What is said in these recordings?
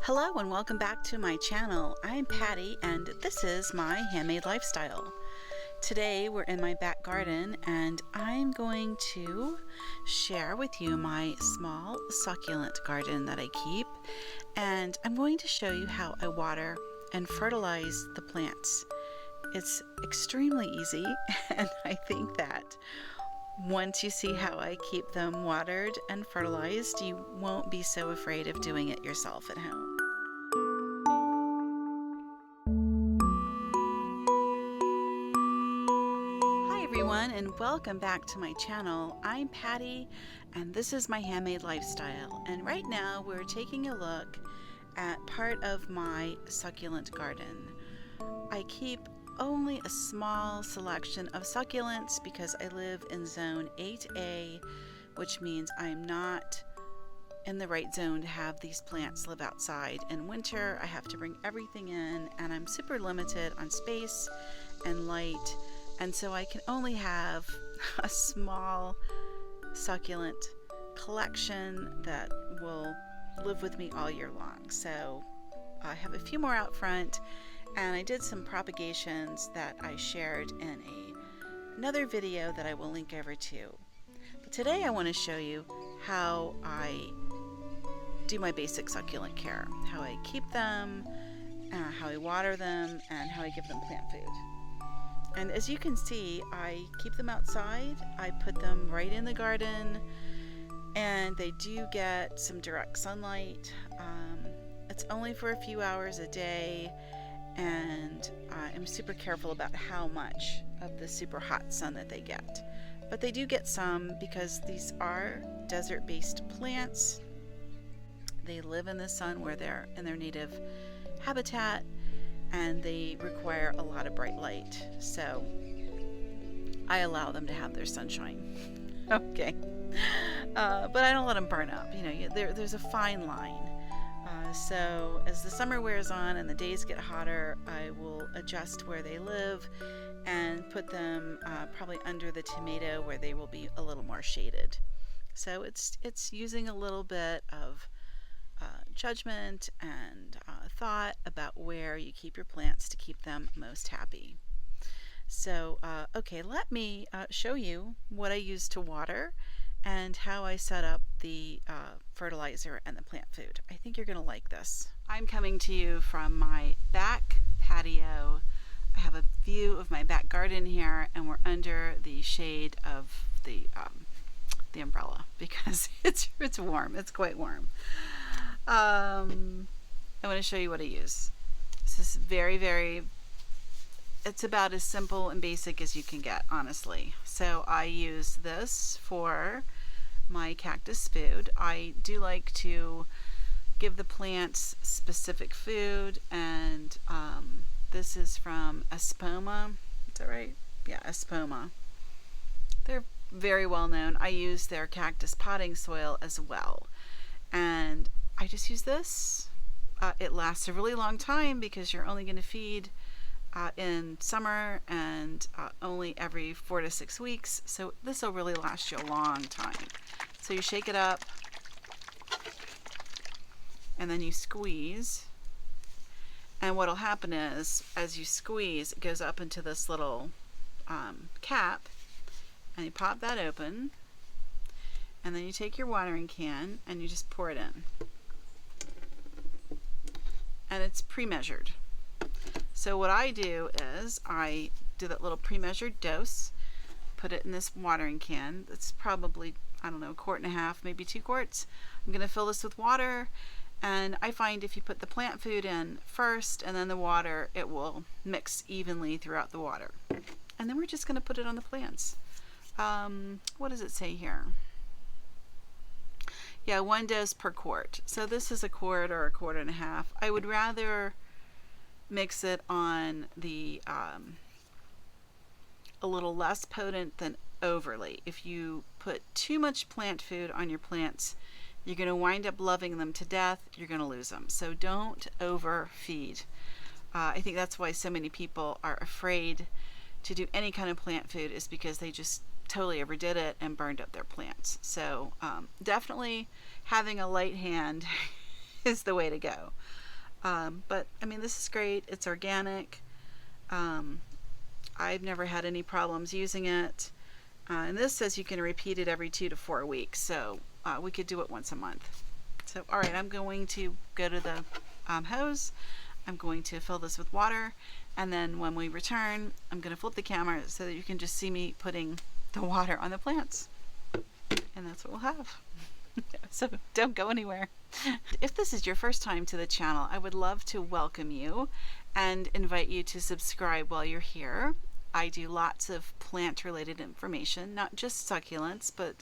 Hello and welcome back to my channel. I'm Patty and this is my handmade lifestyle. Today we're in my back garden and I'm going to share with you my small succulent garden that I keep, and I'm going to show you how I water and fertilize the plants. It's extremely easy and I think that once you see how I keep them watered and fertilized, you won't be so afraid of doing it yourself at home. Hi everyone and welcome back to my channel. I'm Patty and this is my handmade lifestyle, and right now we're taking a look at part of my succulent garden. I keep only a small selection of succulents because I live in zone 8A, which means I'm not in the right zone to have these plants live outside. In winter, I have to bring everything in and I'm super limited on space and light, and so I can only have a small succulent collection that will live with me all year long. So I have a few more out front, and I did some propagations that I shared in another video that I will link over to. But today I want to show you how I do my basic succulent care, how I keep them, how I water them, and how I give them plant food. And as you can see, I keep them outside. I put them right in the garden, and they do get some direct sunlight. It's only for a few hours a day, and I'm super careful about how much of the super hot sun that they get. But they do get some because these are desert-based plants. They live in the sun where they're in their native habitat, and they require a lot of bright light. So I allow them to have their sunshine. Okay. But I don't let them burn up. You know, there's a fine line. So as the summer wears on and the days get hotter, I will adjust where they live and put them probably under the tomato where they will be a little more shaded. So it's using a little bit of judgment and thought about where you keep your plants to keep them most happy. So okay, let me show you what I use to water and how I set up the fertilizer and the plant food. I think you're going to like this. I'm coming to you from my back patio. I have a view of my back garden here, and we're under the shade of the umbrella because it's warm. It's quite warm. I want to show you what I use. This is it's about as simple and basic as you can get, honestly. So I use this for my cactus food. I do like to give the plants specific food, and this is from Espoma. Is that right? Yeah, Espoma. They're very well known. I use their cactus potting soil as well, and I just use this. It lasts a really long time because you're only going to feed in summer and only every 4 to 6 weeks. So this will really last you a long time. So you shake it up and then you squeeze. And what'll happen is, as you squeeze, it goes up into this little cap, and you pop that open, and then you take your watering can and you just pour it in. And it's pre-measured. So what I do is I do that little pre-measured dose, put it in this watering can. It's probably, I don't know, 1.5 quarts, maybe 2 quarts. I'm going to fill this with water, and I find if you put the plant food in first and then the water, it will mix evenly throughout the water. And then we're just going to put it on the plants. What does it say here? Yeah, 1 dose per quart. So this is 1 quart or 1.5 quarts. I would rather mix it on the a little less potent than overly. If you put too much plant food on your plants, you're going to wind up loving them to death. You're going to lose them. So don't overfeed. I think that's why so many people are afraid to do any kind of plant food, is because they just totally overdid it and burned up their plants. So definitely having a light hand is the way to go. But I mean, this is great. It's organic. I've never had any problems using it. And this says you can repeat it every 2 to 4 weeks, so we could do it once a month. So, all right, I'm going to go to the hose. I'm going to fill this with water, and then when we return, I'm going to flip the camera so that you can just see me putting the water on the plants. And that's what we'll have. So don't go anywhere. If this is your first time to the channel, I would love to welcome you and invite you to subscribe while you're here. I do lots of plant-related information, not just succulents, but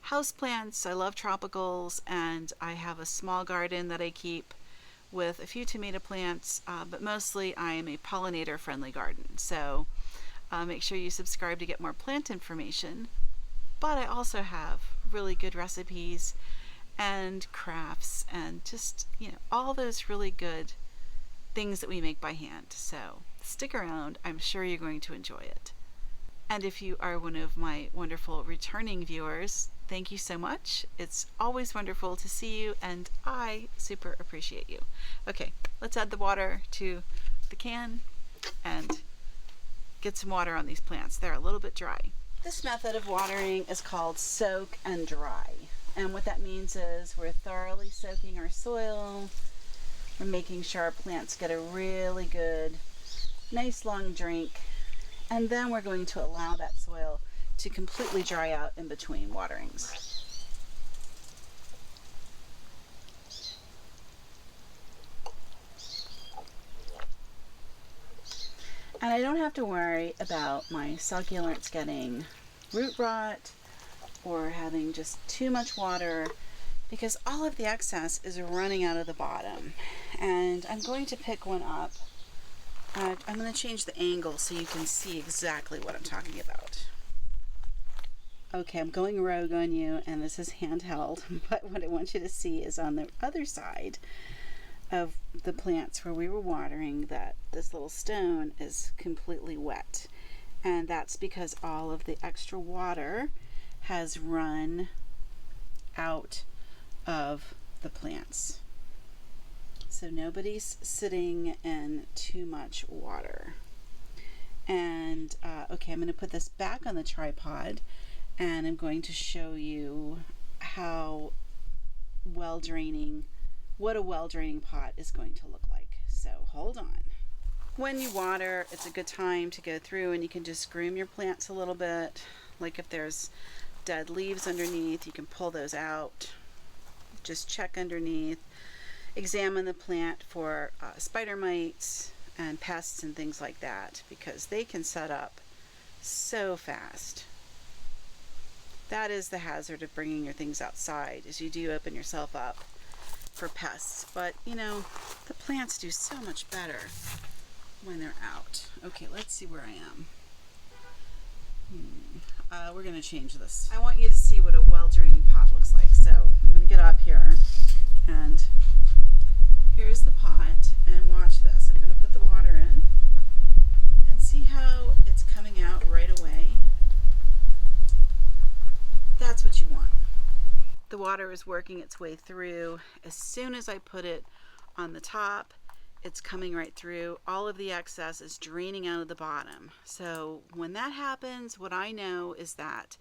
houseplants. I love tropicals, and I have a small garden that I keep with a few tomato plants, but mostly I am a pollinator-friendly garden. So make sure you subscribe to get more plant information. But I also have really good recipes and crafts and just, all those really good things that we make by hand. So stick around. I'm sure you're going to enjoy it. And if you are one of my wonderful returning viewers, thank you so much. It's always wonderful to see you, and I super appreciate you. Okay, let's add the water to the can and get some water on these plants. They're a little bit dry. This method of watering is called soak and dry. And what that means is we're thoroughly soaking our soil. We're making sure our plants get a really good, nice long drink. And then we're going to allow that soil to completely dry out in between waterings. And I don't have to worry about my succulents getting root rot or having just too much water, because all of the excess is running out of the bottom. And I'm going to pick one up. I'm going to change the angle so you can see exactly what I'm talking about. Okay, I'm going rogue on you, and this is handheld, but what I want you to see is on the other side of the plants where we were watering that this little stone is completely wet. And that's because all of the extra water has run out of the plants. So nobody's sitting in too much water. And okay, I'm going to put this back on the tripod, and I'm going to show you how what a well-draining pot is going to look like. So hold on. When you water, it's a good time to go through and you can just groom your plants a little bit. Like if there's dead leaves underneath, you can pull those out. Just check underneath. Examine the plant for spider mites and pests and things like that, because they can set up so fast. That is the hazard of bringing your things outside, is you do open yourself up for pests. But the plants do so much better when they're out. Okay, let's see where I am. We're going to change this. I want you to see what a well-draining pot looks like. So I'm going to get up here, and here's the pot, and watch this. I'm going to put the water in and see how it's coming out right away. That's what you want. The water is working its way through. As soon as I put it on the top, it's coming right through. All of the excess is draining out of the bottom. So when that happens, what I know is that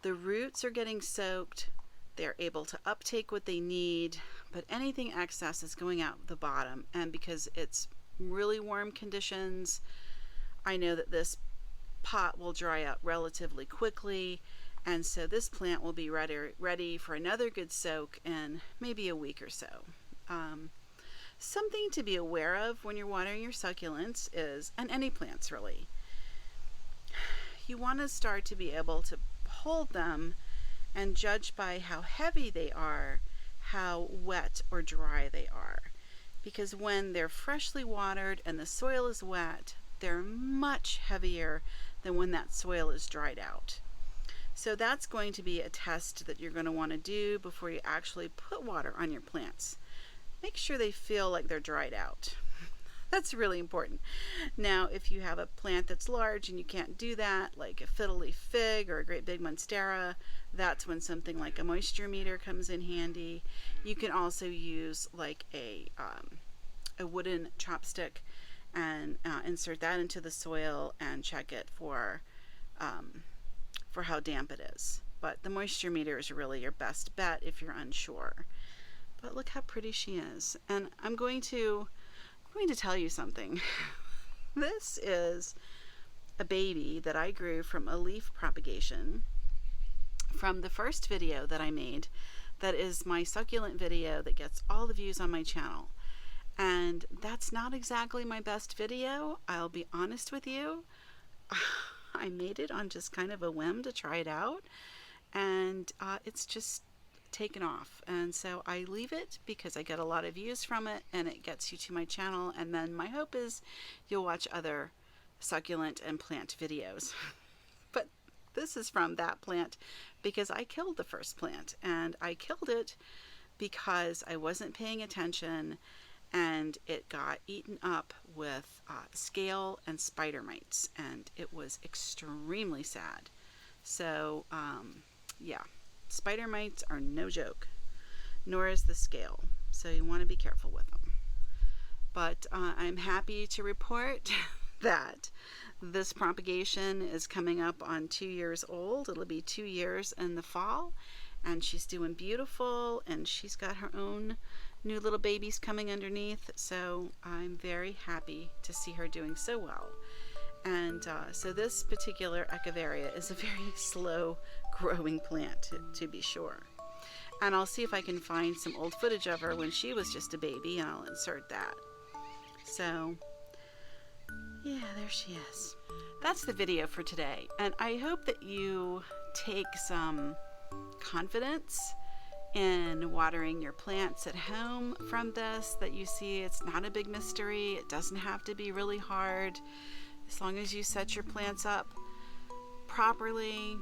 the roots are getting soaked. They're able to uptake what they need, but anything excess is going out the bottom. And because it's really warm conditions, I know that this pot will dry out relatively quickly. And so this plant will be ready for another good soak in maybe a week or so. Something to be aware of when you're watering your succulents is, and any plants really, you want to start to be able to hold them and judge by how heavy they are, how wet or dry they are. Because when they're freshly watered and the soil is wet, they're much heavier than when that soil is dried out. So that's going to be a test that you're going to want to do before you actually put water on your plants. Make sure they feel like they're dried out. That's really important. Now, if you have a plant that's large and you can't do that, like a fiddle leaf fig or a great big monstera, that's when something like a moisture meter comes in handy. You can also use like a wooden chopstick and insert that into the soil and check it for how damp it is. But the moisture meter is really your best bet if you're unsure. But look how pretty she is. And I'm going to tell you something. This is a baby that I grew from a leaf propagation from the first video that I made. That is my succulent video that gets all the views on my channel. And that's not exactly my best video, I'll be honest with you. I made it on just kind of a whim to try it out, and it's just taken off. And so I leave it because I get a lot of views from it and it gets you to my channel, and then my hope is you'll watch other succulent and plant videos. But this is from that plant because I killed the first plant, and I killed it because I wasn't paying attention and it got eaten up with scale and spider mites, and it was extremely sad. So yeah, spider mites are no joke, nor is the scale, so you want to be careful with them. But I'm happy to report that this propagation is coming up on 2 years old. It'll be 2 years in the fall, and she's doing beautiful, and she's got her own new little babies coming underneath, so I'm very happy to see her doing so well. And so this particular echeveria is a very slow growing plant, to be sure. And I'll see if I can find some old footage of her when she was just a baby, and I'll insert that. So yeah, there she is. That's the video for today, and I hope that you take some confidence in watering your plants at home from this, that you see it's not a big mystery. It doesn't have to be really hard. As long as you set your plants up properly,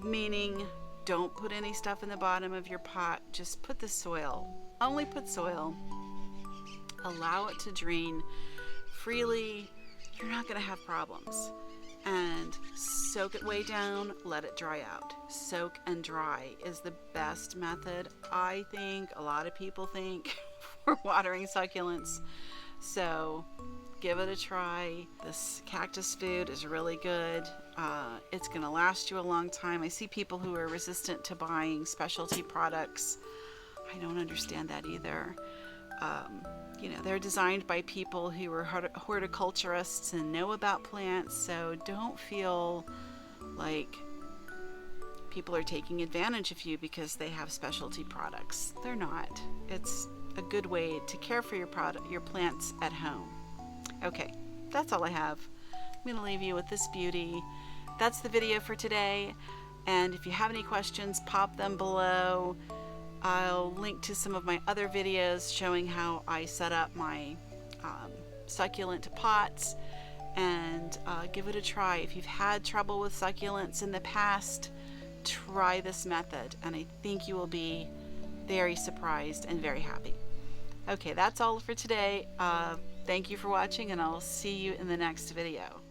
meaning don't put any stuff in the bottom of your pot, just put the soil. Only put soil. Allow it to drain freely. You're not going to have problems. And soak it way down, let it dry out. Soak and dry is the best method, I think, a lot of people think, for watering succulents. So give it a try. This cactus food is really good. It's going to last you a long time. I see people who are resistant to buying specialty products. I don't understand that either. You know, they're designed by people who are horticulturists and know about plants, so don't feel like people are taking advantage of you because they have specialty products. They're not. It's a good way to care for your plants at home. Okay, that's all I have. I'm going to leave you with this beauty. That's the video for today, and if you have any questions, pop them below. I'll link to some of my other videos showing how I set up my succulent pots, and give it a try. If you've had trouble with succulents in the past, try this method, and I think you will be very surprised and very happy. Okay, that's all for today. Thank you for watching, and I'll see you in the next video.